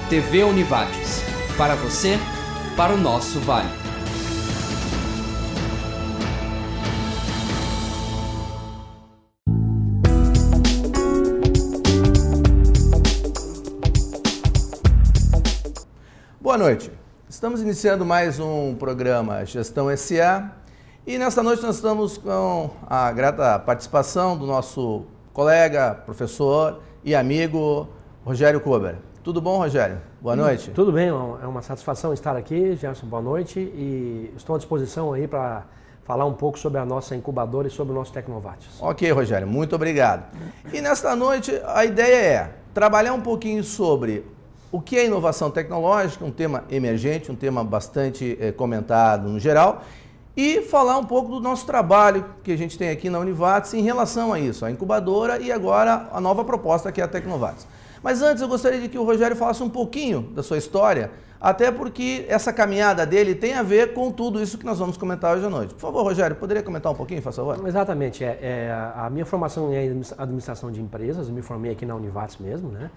TV Univates. Para você, para o nosso Vale. Boa noite. Estamos iniciando mais um programa Gestão SA e nesta noite nós estamos com a grata participação do nosso colega, professor e amigo Rogério Kober. Tudo bom, Rogério? Boa noite. Tudo bem, é uma satisfação estar aqui, Gerson, boa noite, e estou à disposição aí para falar um pouco sobre a nossa incubadora e sobre o nosso Tecnovates. Ok, Rogério, muito obrigado. E nesta noite a ideia é trabalhar um pouquinho sobre o que é inovação tecnológica, um tema emergente, um tema bastante comentado no geral, e falar um pouco do nosso trabalho que a gente tem aqui na Univates em relação a isso, a incubadora e agora a nova proposta que é a Tecnovates. Mas antes eu gostaria de que o Rogério falasse um pouquinho da sua história, até porque essa caminhada dele tem a ver com tudo isso que nós vamos comentar hoje à noite. Por favor, Rogério, poderia comentar um pouquinho, por favor? Exatamente. A minha formação é em administração de empresas, eu me formei aqui na Univates mesmo, né?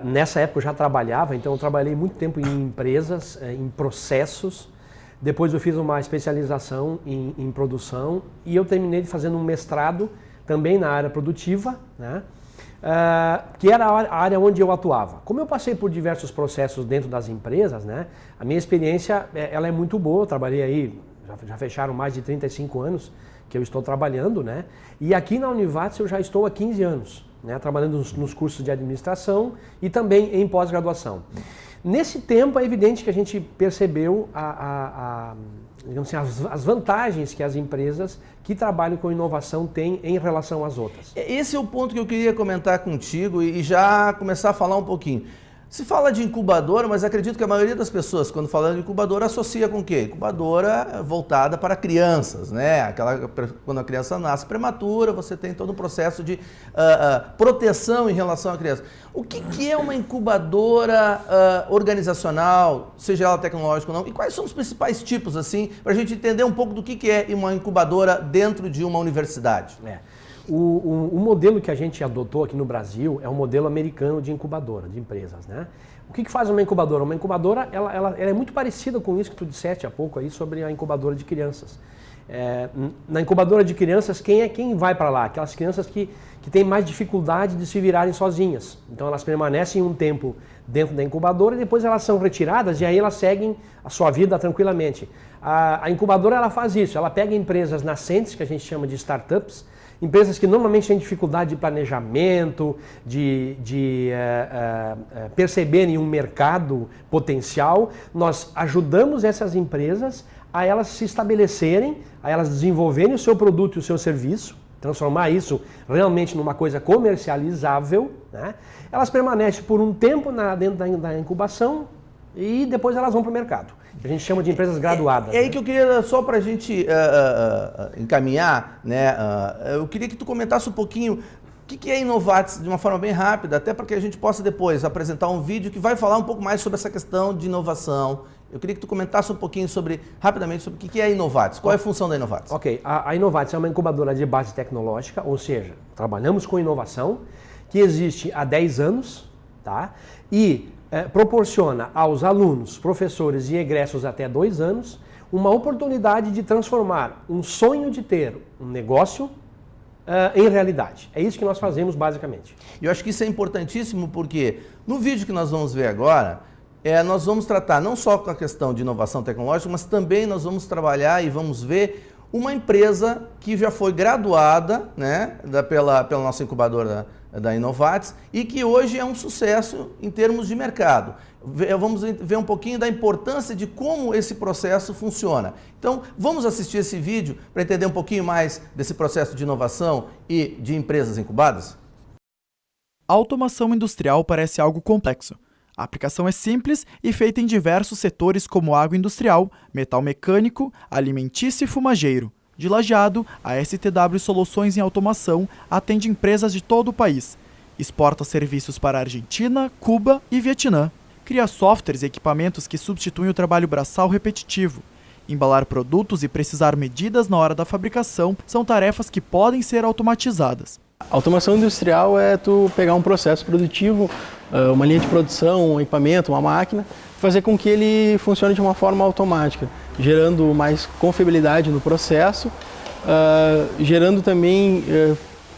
Nessa época eu já trabalhava, então eu trabalhei muito tempo em empresas, em processos. Depois eu fiz uma especialização em produção e eu terminei fazendo um mestrado também na área produtiva, né? Que era a área onde eu atuava. Como eu passei por diversos processos dentro das empresas, né? A minha experiência ela é muito boa. Eu trabalhei aí, já fecharam mais de 35 anos que eu estou trabalhando, né? E aqui na Univates eu já estou há 15 anos. Né, trabalhando nos cursos de administração e também em pós-graduação. Nesse tempo é evidente que a gente percebeu digamos assim, as vantagens que as empresas que trabalham com inovação têm em relação às outras. Esse é o ponto que eu queria comentar contigo e já começar a falar um pouquinho. Se fala de incubadora, mas acredito que a maioria das pessoas, quando fala de incubadora, associa com o quê? Incubadora voltada para crianças, né? Quando a criança nasce prematura, você tem todo um processo de proteção em relação à criança. O que é uma incubadora organizacional, seja ela tecnológica ou não? E quais são os principais tipos, assim, para a gente entender um pouco do que é uma incubadora dentro de uma universidade? O modelo que a gente adotou aqui no Brasil é um modelo americano de incubadora, de empresas, né? O que faz uma incubadora? Uma incubadora ela é muito parecida com isso que tu disseste há pouco aí sobre a incubadora de crianças. Na incubadora de crianças, quem vai para lá? Aquelas crianças que têm mais dificuldade de se virarem sozinhas. Então elas permanecem um tempo dentro da incubadora e depois elas são retiradas e aí elas seguem a sua vida tranquilamente. A incubadora ela faz isso, ela pega empresas nascentes, que a gente chama de startups, empresas que normalmente têm dificuldade de planejamento, de perceberem um mercado potencial. Nós ajudamos essas empresas a elas se estabelecerem, a elas desenvolverem o seu produto e o seu serviço, transformar isso realmente numa coisa comercializável, né? Elas permanecem por um tempo dentro da incubação e depois elas vão para o mercado. A gente chama de empresas graduadas. É aí que eu queria, só para a gente encaminhar, né? Eu queria que tu comentasse um pouquinho o que é Inovates de uma forma bem rápida, até para que a gente possa depois apresentar um vídeo que vai falar um pouco mais sobre essa questão de inovação. Eu queria que tu comentasse um pouquinho rapidamente sobre o que é a Inovates, qual é a função da Inovates. Ok, a Inovates é uma incubadora de base tecnológica, ou seja, trabalhamos com inovação, que existe há 10 anos, tá? E proporciona aos alunos, professores e egressos até 2 anos uma oportunidade de transformar um sonho de ter um negócio em realidade. É isso que nós fazemos basicamente. E eu acho que isso é importantíssimo porque no vídeo que nós vamos ver agora, nós vamos tratar não só com a questão de inovação tecnológica, mas também nós vamos trabalhar e vamos ver uma empresa que já foi graduada, né, pela nossa incubadora da Inovates e que hoje é um sucesso em termos de mercado. Vamos ver um pouquinho da importância de como esse processo funciona. Então, vamos assistir esse vídeo para entender um pouquinho mais desse processo de inovação e de empresas incubadas? A automação industrial parece algo complexo. A aplicação é simples e feita em diversos setores como agroindustrial, metal mecânico, alimentício e fumageiro. De Lajeado, a STW Soluções em Automação atende empresas de todo o país. Exporta serviços para a Argentina, Cuba e Vietnã. Cria softwares e equipamentos que substituem o trabalho braçal repetitivo. Embalar produtos e precisar medidas na hora da fabricação são tarefas que podem ser automatizadas. A automação industrial é tu pegar um processo produtivo, uma linha de produção, um equipamento, uma máquina, fazer com que ele funcione de uma forma automática, gerando mais confiabilidade no processo, gerando também,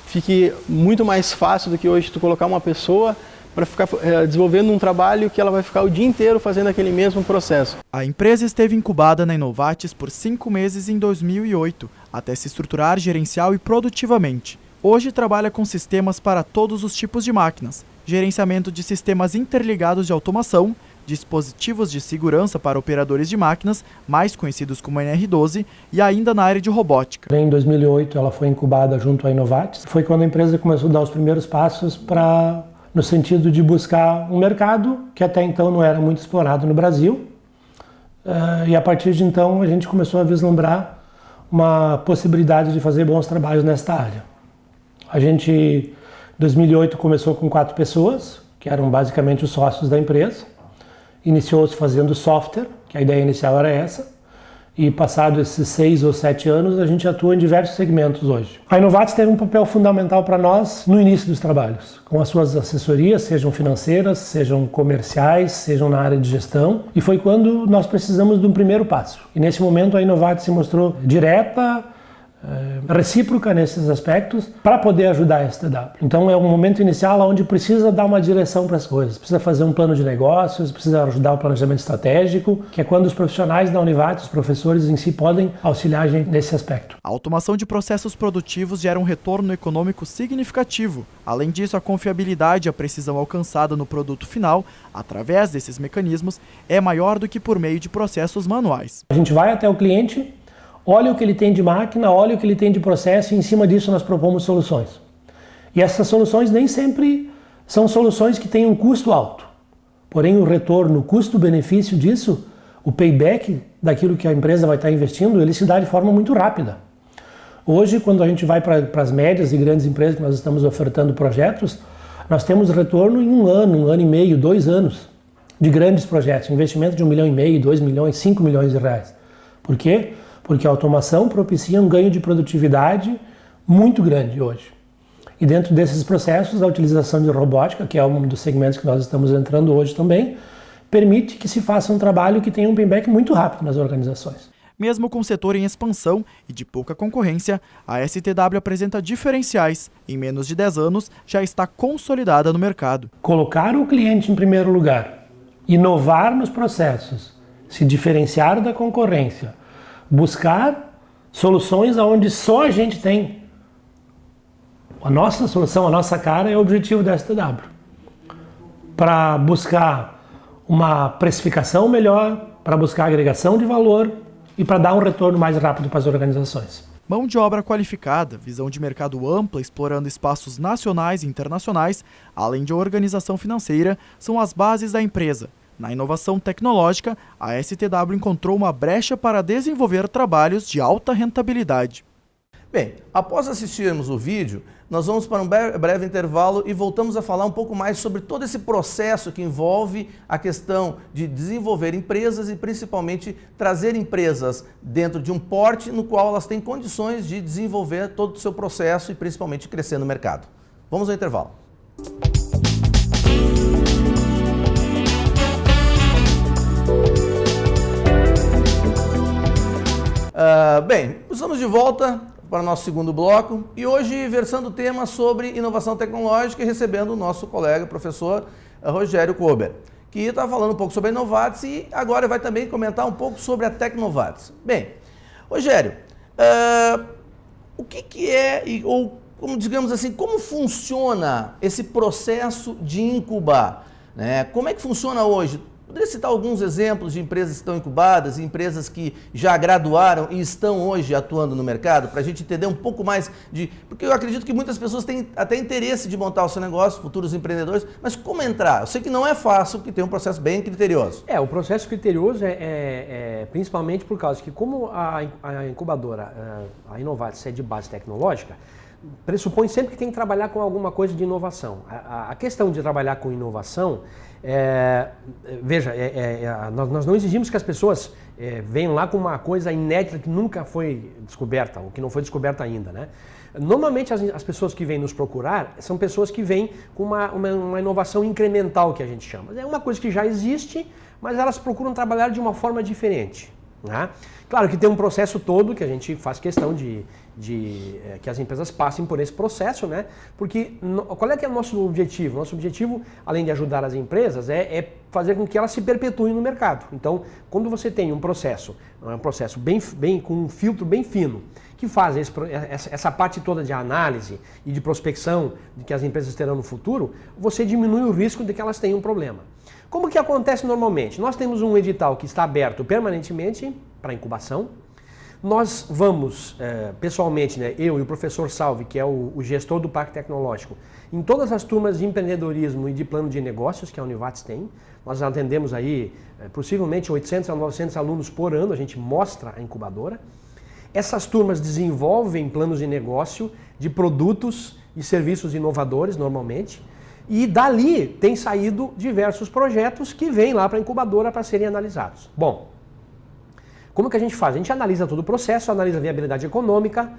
fique muito mais fácil do que hoje tu colocar uma pessoa para ficar desenvolvendo um trabalho que ela vai ficar o dia inteiro fazendo aquele mesmo processo. A empresa esteve incubada na Inovatis por 5 meses em 2008, até se estruturar gerencial e produtivamente. Hoje trabalha com sistemas para todos os tipos de máquinas, gerenciamento de sistemas interligados de automação, dispositivos de segurança para operadores de máquinas, mais conhecidos como NR12, e ainda na área de robótica. Em 2008 ela foi incubada junto à Inovatis. Foi quando a empresa começou a dar os primeiros passos no sentido de buscar um mercado que até então não era muito explorado no Brasil. E a partir de então a gente começou a vislumbrar uma possibilidade de fazer bons trabalhos nesta área. A gente, em 2008, começou com 4 pessoas, que eram basicamente os sócios da empresa. Iniciou-se fazendo software, que a ideia inicial era essa. E passados esses 6 ou 7 anos, a gente atua em diversos segmentos hoje. A Inovatis teve um papel fundamental para nós no início dos trabalhos, com as suas assessorias, sejam financeiras, sejam comerciais, sejam na área de gestão. E foi quando nós precisamos de um primeiro passo. E nesse momento a Inovatis se mostrou direta, recíproca nesses aspectos para poder ajudar a STW. Então é um momento inicial onde precisa dar uma direção para as coisas, precisa fazer um plano de negócios, precisa ajudar o planejamento estratégico, que é quando os profissionais da Univates, os professores em si, podem auxiliar a gente nesse aspecto. A automação de processos produtivos gera um retorno econômico significativo. Além disso, a confiabilidade e a precisão alcançada no produto final, através desses mecanismos, é maior do que por meio de processos manuais. A gente vai até o cliente, olha o que ele tem de máquina, olha o que ele tem de processo e em cima disso nós propomos soluções. E essas soluções nem sempre são soluções que têm um custo alto. Porém, o retorno, o custo-benefício disso, o payback daquilo que a empresa vai estar investindo, ele se dá de forma muito rápida. Hoje, quando a gente vai para as médias e grandes empresas que nós estamos ofertando projetos, nós temos retorno em 1 ano e meio, 2 anos de grandes projetos, investimento de 1,5 milhão, 2 milhões, 5 milhões de reais. Por quê? Porque a automação propicia um ganho de produtividade muito grande hoje. E dentro desses processos, a utilização de robótica, que é um dos segmentos que nós estamos entrando hoje também, permite que se faça um trabalho que tenha um payback muito rápido nas organizações. Mesmo com o setor em expansão e de pouca concorrência, a STW apresenta diferenciais. Em menos de 10 anos, já está consolidada no mercado. Colocar o cliente em primeiro lugar, inovar nos processos, se diferenciar da concorrência, buscar soluções onde só a gente tem. A nossa solução, a nossa cara é o objetivo da STW. Para buscar uma precificação melhor, para buscar agregação de valor e para dar um retorno mais rápido para as organizações. Mão de obra qualificada, visão de mercado ampla, explorando espaços nacionais e internacionais, além de organização financeira, são as bases da empresa. Na inovação tecnológica, a STW encontrou uma brecha para desenvolver trabalhos de alta rentabilidade. Bem, após assistirmos o vídeo, nós vamos para um breve intervalo e voltamos a falar um pouco mais sobre todo esse processo que envolve a questão de desenvolver empresas e principalmente trazer empresas dentro de um porte no qual elas têm condições de desenvolver todo o seu processo e principalmente crescer no mercado. Vamos ao intervalo. Bem, estamos de volta para o nosso segundo bloco e hoje versando o tema sobre inovação tecnológica e recebendo o nosso colega, professor Rogério Kober, que está falando um pouco sobre a Inovatis e agora vai também comentar um pouco sobre a Tecnovatis. Bem, Rogério, o que é, ou como digamos assim, como funciona esse processo de incubar? Né? Como é que funciona hoje? Poderia citar alguns exemplos de empresas que estão incubadas e empresas que já graduaram e estão hoje atuando no mercado, para a gente entender um pouco mais de... Porque eu acredito que muitas pessoas têm até interesse de montar o seu negócio, futuros empreendedores, mas como entrar? Eu sei que não é fácil, que tem um processo bem criterioso. O processo criterioso é principalmente por causa que como a incubadora, a Inovatis, é de base tecnológica, pressupõe sempre que tem que trabalhar com alguma coisa de inovação. A questão de trabalhar com inovação, veja, nós não exigimos que as pessoas venham lá com uma coisa inédita que nunca foi descoberta, ou que não foi descoberta ainda, né? Normalmente as pessoas que vêm nos procurar são pessoas que vêm com uma inovação incremental, que a gente chama. É uma coisa que já existe, mas elas procuram trabalhar de uma forma diferente, né? Claro que tem um processo todo que a gente faz questão de que as empresas passem por esse processo, né? Porque qual é que é o nosso objetivo? Nosso objetivo, além de ajudar as empresas, é fazer com que elas se perpetuem no mercado. Então, quando você tem um processo bem com um filtro bem fino, que faz essa parte toda de análise e de prospecção de que as empresas terão no futuro, você diminui o risco de que elas tenham um problema. Como que acontece normalmente? Nós temos um edital que está aberto permanentemente para incubação. Nós vamos, pessoalmente, né, eu e o professor Salve, que é o gestor do Parque Tecnológico, em todas as turmas de empreendedorismo e de plano de negócios que a Univates tem. Nós atendemos aí, possivelmente, 800 a 900 alunos por ano, a gente mostra a incubadora. Essas turmas desenvolvem planos de negócio de produtos e serviços inovadores, normalmente, e dali tem saído diversos projetos que vêm lá para a incubadora para serem analisados. Bom, como que a gente faz? A gente analisa todo o processo, analisa a viabilidade econômica,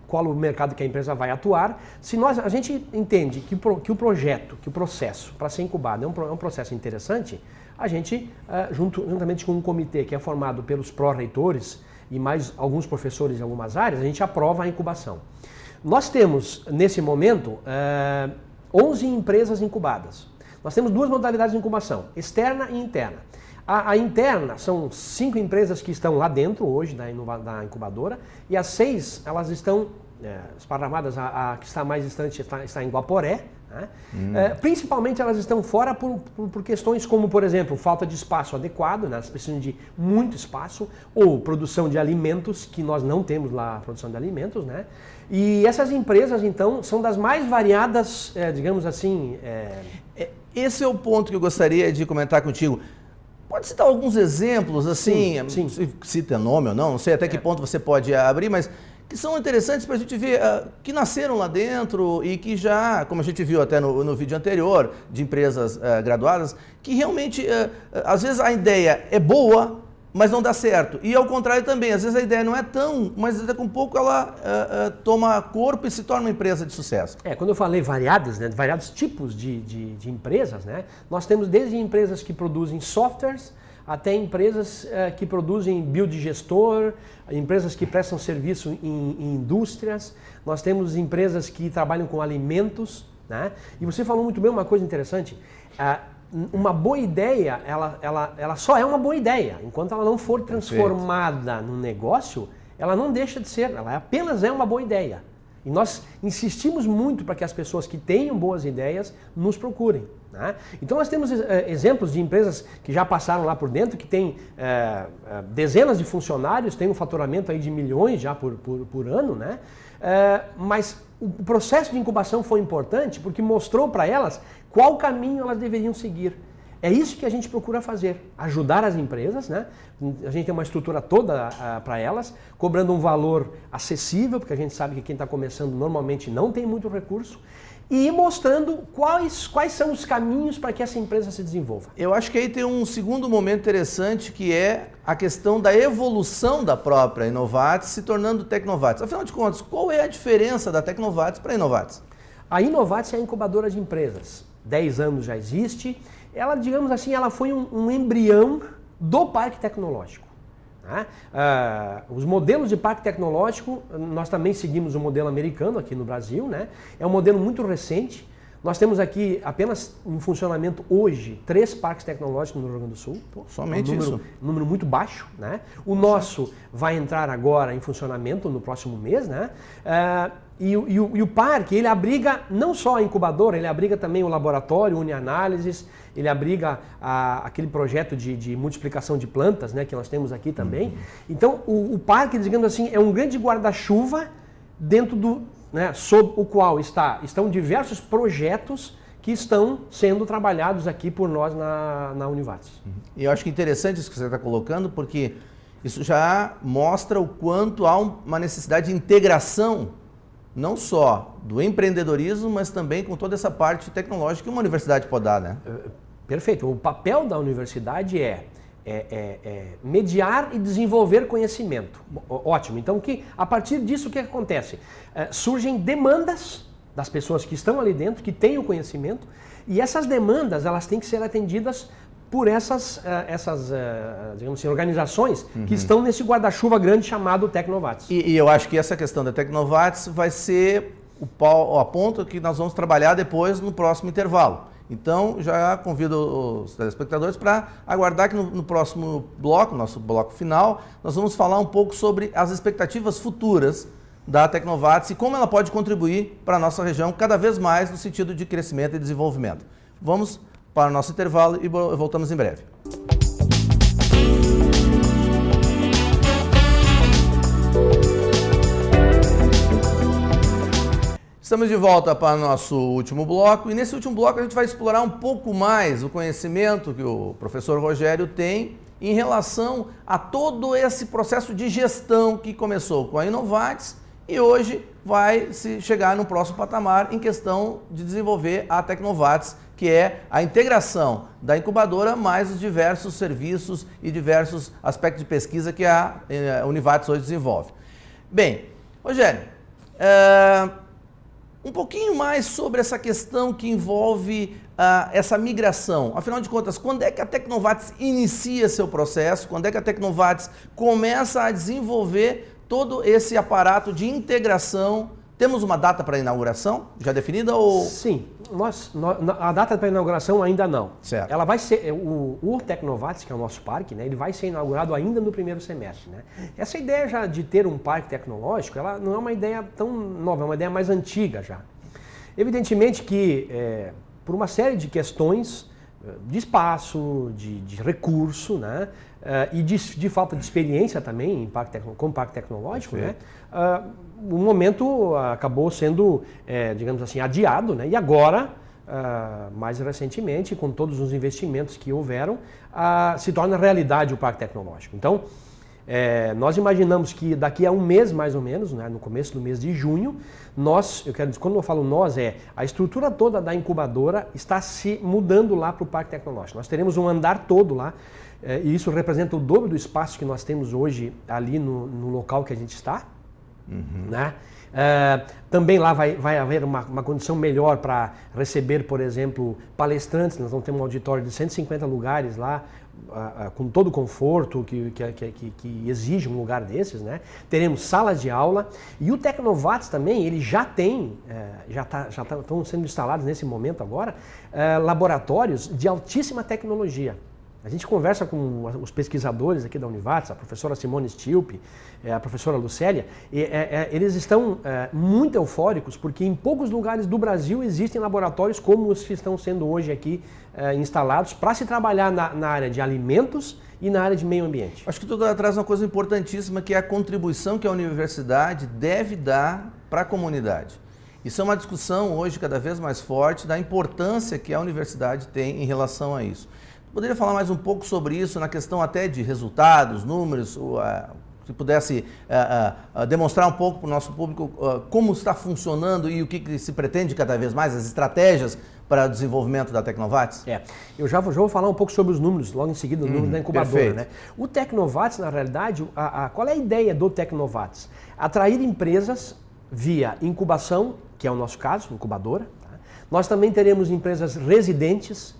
qual o mercado que a empresa vai atuar. Se a gente entende que o projeto, que o processo para ser incubado é um processo interessante, a gente, juntamente com um comitê que é formado pelos pró-reitores e mais alguns professores em algumas áreas, a gente aprova a incubação. Nós temos, nesse momento, 11 empresas incubadas. Nós temos duas modalidades de incubação, externa e interna. A interna são 5 empresas que estão lá dentro hoje da incubadora e as 6 elas estão esparramadas, a que está mais distante está em Guaporé, né? Principalmente elas estão fora por questões como, por exemplo, falta de espaço adequado, né? Elas precisam de muito espaço, ou produção de alimentos, que nós não temos lá a produção de alimentos, né? E essas empresas, então, são das mais variadas, digamos assim... Esse é o ponto que eu gostaria de comentar contigo. Pode citar alguns exemplos, assim, sim. Cita nome ou não sei até que ponto você pode abrir, mas que são interessantes para a gente ver, que nasceram lá dentro e que já, como a gente viu até no vídeo anterior, de empresas graduadas, que realmente, às vezes a ideia é boa, mas não dá certo. E ao contrário também, às vezes a ideia não é tão, mas daqui a um pouco ela toma corpo e se torna uma empresa de sucesso. Quando eu falei variadas, né, variados tipos de empresas, né, nós temos desde empresas que produzem softwares, até empresas que produzem biodigestor, empresas que prestam serviço em indústrias, nós temos empresas que trabalham com alimentos, né? E você falou muito bem uma coisa interessante, uma boa ideia, ela só é uma boa ideia, enquanto ela não for transformada num negócio, ela não deixa de ser, ela apenas é uma boa ideia. E nós insistimos muito para que as pessoas que tenham boas ideias nos procurem, né? Então nós temos exemplos de empresas que já passaram lá por dentro, que têm dezenas de funcionários, têm um faturamento aí de milhões já por ano, né? Mas o processo de incubação foi importante porque mostrou para elas qual caminho elas deveriam seguir. É isso que a gente procura fazer, ajudar as empresas, né? A gente tem uma estrutura toda para elas, cobrando um valor acessível, porque a gente sabe que quem está começando normalmente não tem muito recurso, e mostrando quais são os caminhos para que essa empresa se desenvolva. Eu acho que aí tem um segundo momento interessante, que é a questão da evolução da própria Inovatis se tornando Tecnovatis. Afinal de contas, qual é a diferença da Tecnovatis para a Inovatis? A Inovatis é a incubadora de empresas. 10 anos já existe. Ela, digamos assim, ela foi um embrião do parque tecnológico, né? Os modelos de parque tecnológico, nós também seguimos o modelo americano aqui no Brasil, né? É um modelo muito recente. Nós temos aqui apenas em funcionamento hoje 3 parques tecnológicos no Rio Grande do Sul. Somente isso? Um número muito baixo, né? O nosso vai entrar agora em funcionamento no próximo mês, né? E o parque, ele abriga não só a incubadora, ele abriga também o laboratório, UniAnálises, ele abriga aquele projeto de multiplicação de plantas, né, que nós temos aqui também. Então, o parque, digamos assim, é um grande guarda-chuva dentro né, sob o qual estão diversos projetos que estão sendo trabalhados aqui por nós na Univates. E eu acho que interessante isso que você está colocando, porque isso já mostra o quanto há uma necessidade de integração não só do empreendedorismo, mas também com toda essa parte tecnológica que uma universidade pode dar, né? Perfeito. O papel da universidade é mediar e desenvolver conhecimento. Ótimo. Então, a partir disso, o que acontece? Surgem demandas das pessoas que estão ali dentro, que têm o conhecimento, e essas demandas elas têm que ser atendidas por essas digamos assim, organizações que estão nesse guarda-chuva grande chamado Tecnovates. E eu acho que essa questão da Tecnovates vai ser a ponta que nós vamos trabalhar depois no próximo intervalo. Então, já convido os telespectadores para aguardar que no próximo bloco, nosso bloco final, nós vamos falar um pouco sobre as expectativas futuras da Tecnovates e como ela pode contribuir para a nossa região cada vez mais no sentido de crescimento e desenvolvimento. Vamos para o nosso intervalo e voltamos em breve. Estamos de volta para o nosso último bloco e nesse último bloco a gente vai explorar um pouco mais o conhecimento que o professor Rogério tem em relação a todo esse processo de gestão que começou com a Inovates e hoje vai se chegar no próximo patamar em questão de desenvolver a Tecnovates, que é a integração da incubadora mais os diversos serviços e diversos aspectos de pesquisa que a Univates hoje desenvolve. Bem, Rogério, um pouquinho mais sobre essa questão que envolve essa migração. Afinal de contas, quando é que a Tecnovates inicia seu processo? Quando é que a Tecnovates começa a desenvolver todo esse aparato de integração? Temos uma data para a inauguração já definida ou... Sim, a data para a inauguração ainda não. Certo. Ela vai ser, o Tecnovates, que é o nosso parque, né, ele vai ser inaugurado ainda no primeiro semestre. Né? Essa ideia já de ter um parque tecnológico, ela não é uma ideia tão nova, é uma ideia mais antiga já. Evidentemente que, por uma série de questões de espaço, de recurso, né, e de falta de experiência também com parque tecnológico, né, o momento acabou sendo, digamos assim, adiado, né, e agora, mais recentemente, com todos os investimentos que houveram, se torna realidade o parque tecnológico. Então, nós imaginamos que daqui a um mês, mais ou menos, né, no começo do mês de junho, quando eu falo nós, a estrutura toda da incubadora está se mudando lá para o Parque Tecnológico. Nós teremos um andar todo lá, e isso representa o dobro do espaço que nós temos hoje ali no local que a gente está. Né? Também lá vai haver uma condição melhor para receber, por exemplo, palestrantes. Nós vamos ter um auditório de 150 lugares lá, com todo o conforto que exige um lugar desses, né? Teremos salas de aula e o Tecnovates também, ele já tem, estão sendo instalados nesse momento agora, laboratórios de altíssima tecnologia. A gente conversa com os pesquisadores aqui da Univates, a professora Simone Stilpe, a professora Lucélia, e eles estão muito eufóricos porque em poucos lugares do Brasil existem laboratórios como os que estão sendo hoje aqui instalados para se trabalhar na área de alimentos e na área de meio ambiente. Acho que tu traz uma coisa importantíssima que é a contribuição que a universidade deve dar para a comunidade. Isso é uma discussão hoje cada vez mais forte da importância que a universidade tem em relação a isso. Poderia falar mais um pouco sobre isso, na questão até de resultados, números, se pudesse demonstrar um pouco para o nosso público como está funcionando e o que se pretende cada vez mais, as estratégias para o desenvolvimento da Tecnovates? Eu já vou falar um pouco sobre os números, logo em seguida, o número da incubadora. Né? O Tecnovates, na realidade, qual é a ideia do Tecnovates? Atrair empresas via incubação, que é o nosso caso, incubadora. Tá? Nós também teremos empresas residentes.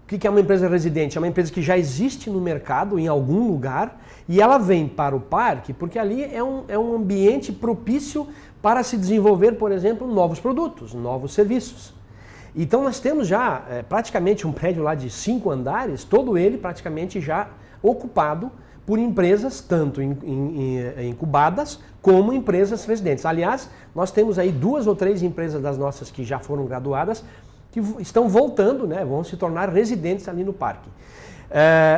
O que é uma empresa residente? É uma empresa que já existe no mercado, em algum lugar, e ela vem para o parque porque ali é um ambiente propício para se desenvolver, por exemplo, novos produtos, novos serviços. Então nós temos já praticamente um prédio lá de 5 andares, todo ele praticamente já ocupado por empresas tanto incubadas como empresas residentes. Aliás, nós temos aí 2 ou 3 empresas das nossas que já foram graduadas, que estão voltando, né, vão se tornar residentes ali no parque.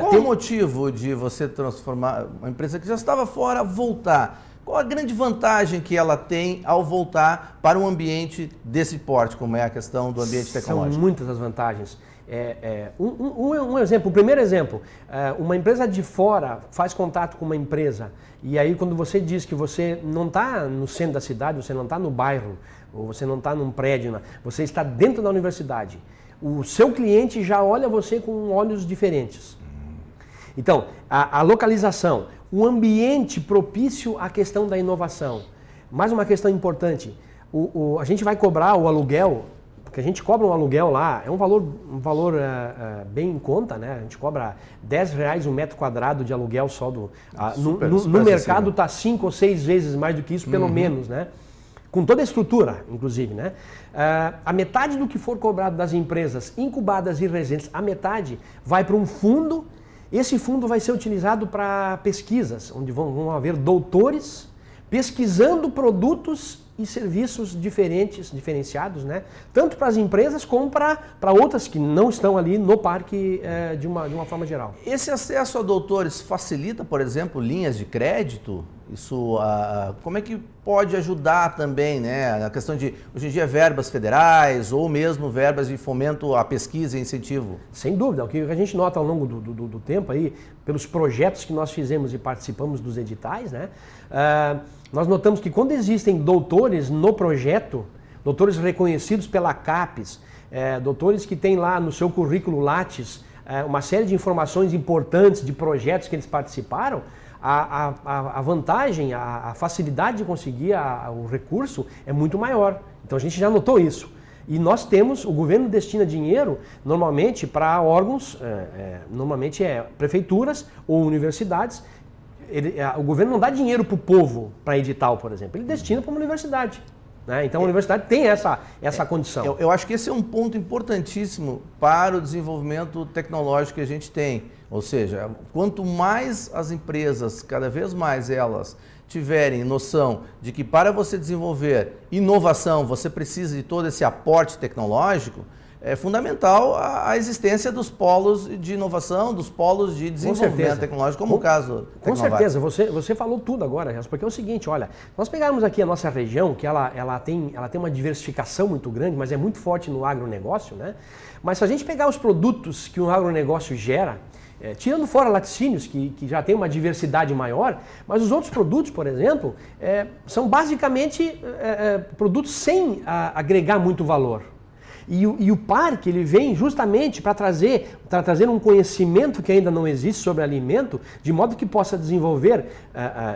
Qual o motivo de você transformar uma empresa que já estava fora, voltar? Qual a grande vantagem que ela tem ao voltar para um ambiente desse porte, como é a questão do ambiente tecnológico? São muitas as vantagens. Um exemplo, o primeiro exemplo, uma empresa de fora faz contato com uma empresa e aí quando você diz que você não está no centro da cidade, você não está no bairro, ou você não está num prédio, você está dentro da universidade, o seu cliente já olha você com olhos diferentes. Então, a localização, o ambiente propício à questão da inovação. Mais uma questão importante, a gente vai cobrar o aluguel, porque a gente cobra um aluguel lá, é um valor bem em conta, né? A gente cobra R$10 um metro quadrado de aluguel só no mercado está 5 ou 6 vezes mais do que isso, pelo menos, né? Com toda a estrutura, inclusive, né? A metade do que for cobrado das empresas incubadas e residentes, a metade vai para um fundo. Esse fundo vai ser utilizado para pesquisas, onde vão haver doutores pesquisando produtos e serviços diferenciados, né? Tanto para as empresas como para outras que não estão ali no parque de uma forma geral. Esse acesso a doutores facilita, por exemplo, linhas de crédito? Isso, como é que pode ajudar também, né? A questão de, hoje em dia, verbas federais ou mesmo verbas de fomento à pesquisa e incentivo? Sem dúvida, o que a gente nota ao longo do tempo aí, pelos projetos que nós fizemos e participamos dos editais, né? Nós notamos que quando existem doutores no projeto, doutores reconhecidos pela CAPES, doutores que têm lá no seu currículo Lattes uma série de informações importantes de projetos que eles participaram, a vantagem, a facilidade de conseguir o recurso é muito maior. Então a gente já notou isso. E nós temos, o governo destina dinheiro normalmente para órgãos, normalmente prefeituras ou universidades. O governo não dá dinheiro para o povo para edital, por exemplo, ele destina para uma universidade. Né? Então a universidade tem essa condição. Eu acho que esse é um ponto importantíssimo para o desenvolvimento tecnológico que a gente tem. Ou seja, quanto mais as empresas, cada vez mais elas tiverem noção de que para você desenvolver inovação você precisa de todo esse aporte tecnológico, é fundamental a existência dos polos de inovação, dos polos de desenvolvimento tecnológico, como o caso Com certeza, você falou tudo agora, Renato, porque é o seguinte, olha, nós pegarmos aqui a nossa região, que ela tem uma diversificação muito grande, mas é muito forte no agronegócio, né? Mas se a gente pegar os produtos que o agronegócio gera, tirando fora laticínios, que já tem uma diversidade maior, mas os outros produtos, por exemplo, são basicamente produtos sem agregar muito valor. E o parque ele vem justamente para trazer um conhecimento que ainda não existe sobre alimento, de modo que possa desenvolver,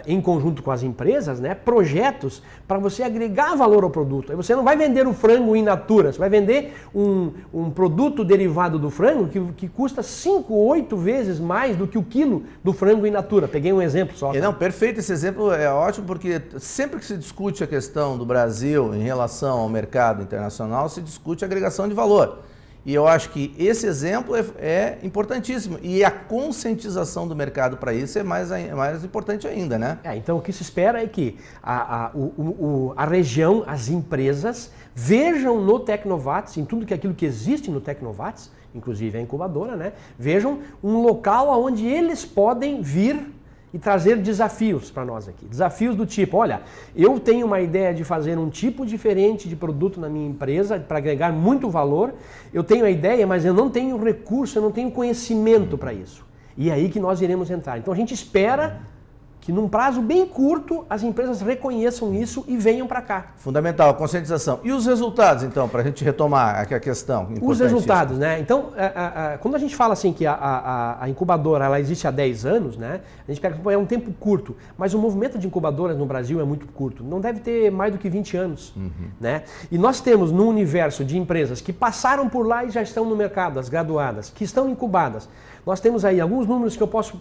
em conjunto com as empresas, né, projetos para você agregar valor ao produto. Aí você não vai vender o frango in natura, você vai vender um produto derivado do frango que custa 5 ou 8 vezes mais do que o quilo do frango in natura. Peguei um exemplo só. Não, perfeito, esse exemplo é ótimo porque sempre que se discute a questão do Brasil em relação ao mercado internacional, se discute a agregação de valor. E eu acho que esse exemplo é importantíssimo. E a conscientização do mercado para isso é mais importante ainda, né? Então o que se espera é que a região, as empresas, vejam no Tecnovates, em tudo aquilo que existe no Tecnovates, inclusive a incubadora, né? Vejam um local onde eles podem vir e trazer desafios para nós aqui. Desafios do tipo, olha, eu tenho uma ideia de fazer um tipo diferente de produto na minha empresa para agregar muito valor, eu tenho a ideia, mas eu não tenho recurso, eu não tenho conhecimento para isso. E é aí que nós iremos entrar. Então a gente espera que num prazo bem curto as empresas reconheçam isso e venham para cá. Fundamental, a conscientização. E os resultados, então, para a gente retomar aqui a questão? Os resultados, né? Então, quando a gente fala assim que a incubadora ela existe há 10 anos, né? A gente pega que é um tempo curto, mas o movimento de incubadoras no Brasil é muito curto. Não deve ter mais do que 20 anos, né? E nós temos no universo de empresas que passaram por lá e já estão no mercado, as graduadas, que estão incubadas. Nós temos aí alguns números que eu posso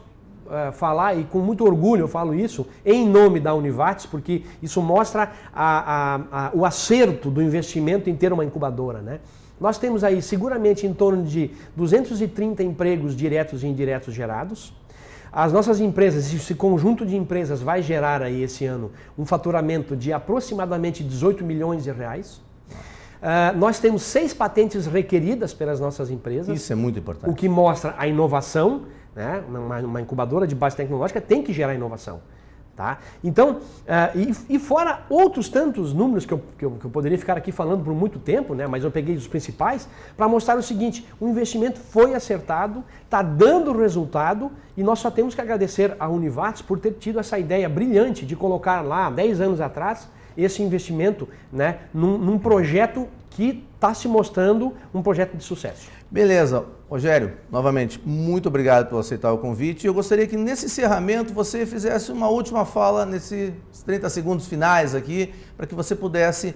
falar, e com muito orgulho eu falo isso, em nome da Univates, porque isso mostra o acerto do investimento em ter uma incubadora, né? Nós temos aí seguramente em torno de 230 empregos diretos e indiretos gerados. As nossas empresas, esse conjunto de empresas vai gerar aí esse ano um faturamento de aproximadamente 18 milhões de reais. Nós temos 6 patentes requeridas pelas nossas empresas. Isso é muito importante. O que mostra a inovação, né? Uma incubadora de base tecnológica tem que gerar inovação. Tá? Então, e fora outros tantos números que eu poderia ficar aqui falando por muito tempo, né? Mas eu peguei os principais para mostrar o seguinte: o investimento foi acertado, está dando resultado e nós só temos que agradecer a Univates por ter tido essa ideia brilhante de colocar lá, 10 anos atrás, esse investimento, né, num projeto que está se mostrando um projeto de sucesso. Beleza. Rogério, novamente, muito obrigado por aceitar o convite. Eu gostaria que nesse encerramento você fizesse uma última fala nesses 30 segundos finais aqui, para que você pudesse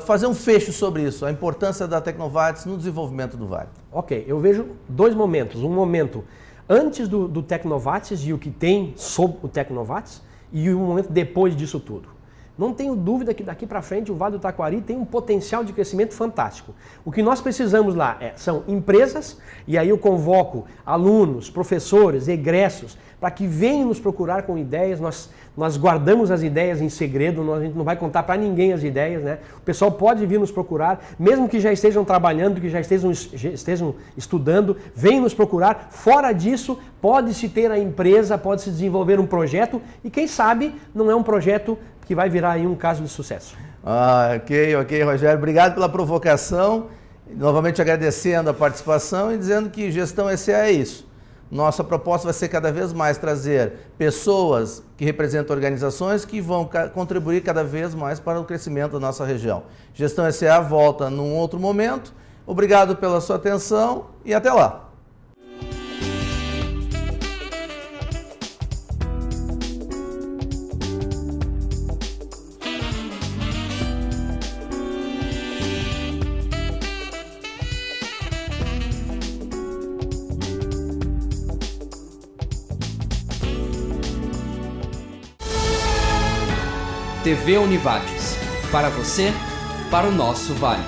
fazer um fecho sobre isso, a importância da Tecnovates no desenvolvimento do Vale. Ok, eu vejo dois momentos. Um momento antes do Tecnovates e o que tem sob o Tecnovates e um momento depois disso tudo. Não tenho dúvida que daqui para frente o Vale do Taquari tem um potencial de crescimento fantástico. O que nós precisamos lá são empresas, e aí eu convoco alunos, professores, egressos, para que venham nos procurar com ideias. Nós guardamos as ideias em segredo, a gente não vai contar para ninguém as ideias, né? O pessoal pode vir nos procurar, mesmo que já estejam trabalhando, que já estejam estudando, venham nos procurar. Fora disso, pode-se ter a empresa, pode-se desenvolver um projeto, e quem sabe não é um projeto que vai virar aí um caso de sucesso. Ok, Rogério. Obrigado pela provocação. Novamente agradecendo a participação e dizendo que Gestão SA é isso. Nossa proposta vai ser cada vez mais trazer pessoas que representam organizações que vão contribuir cada vez mais para o crescimento da nossa região. Gestão SA volta num outro momento. Obrigado pela sua atenção e até lá. TV Univates, para você, para o nosso Vale.